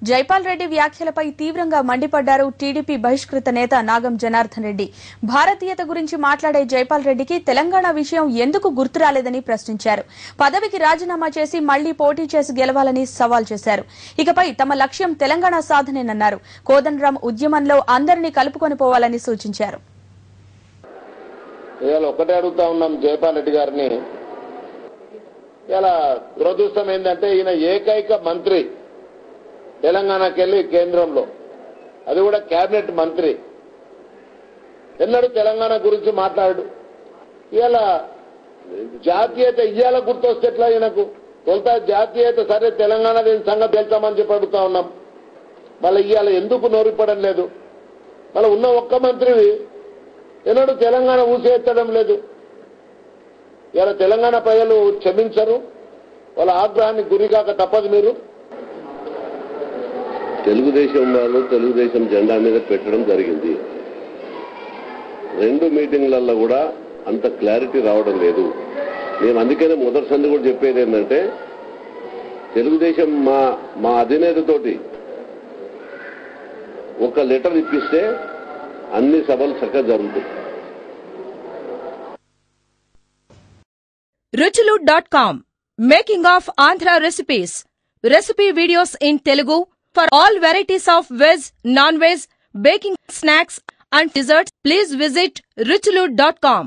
జైపాల్ రెడ్డి వ్యాఖ్యలపై తీవ్రంగా మండిపడ్డారు టీడీపీ బహిష్కృత నేత నాగం జనార్దన్ రెడ్డి. భారతీయత గురించి మాట్లాడే జైపాల్ రెడ్డికి తెలంగాణ విషయం ఎందుకు గుర్తురాలేదని ప్రశ్నించారు. పదవికి రాజీనామా చేసి మళ్లీ పోటీ చేసి గెలవాలని సవాల్ చేశారు. ఇకపై తమ లక్ష్యం తెలంగాణ సాధనేనన్నారు. కోదండరాం ఉద్యమంలో అందరినీ కలుపుకొని పోవాలని సూచించారు. ఒకటే అడుగుతా ఉన్నాం జైపాల్ రెడ్డి గారిని. ఇలా దురదృష్టం ఏంటంటే ఈయన ఏకైక మంత్రి తెలంగాణకి వెళ్ళి కేంద్రంలో, అది కూడా కేబినెట్ మంత్రి, ఎన్నడూ తెలంగాణ గురించి మాట్లాడు. ఇలా జాతీయత ఇయ్యాల గుర్తొస్తే ఎట్లా ఈయనకు? తొలుత జాతీయత సరే తెలంగాణ దీని సంగతి తెలుస్తామని చెప్పి అడుగుతా ఉన్నాం. మళ్ళీ ఇవాళ ఎందుకు నోరిపడం లేదు? మళ్ళీ ఉన్న ఒక్క మంత్రివి ఎన్నడూ తెలంగాణ ఊసేత్తడం లేదు. ఇలా తెలంగాణ ప్రజలు క్షమించరు, వాళ్ళ ఆగ్రహానికి గురికాక తప్పదు. మీరు తెలుగుదేశం వాళ్ళు తెలుగుదేశం జెండా మీద పెట్టడం జరిగింది. 2 మీటింగ్లలో కూడా అంత క్లారిటీ రావడం లేదు. నేను అందుకనే మొదటి సంది కూడా చెప్పేది ఏంటంటే, తెలుగుదేశం మా అధినేతతోటి ఒక లెటర్ ఇప్పిస్తే అన్ని సభలు చక్కగా జరుగుతాయి. Ruchulu.com, making of Andhra recipes. Recipe videos in Telugu for all varieties of veg, non-veg, baking snacks and desserts. Please visit Ruchulu.com.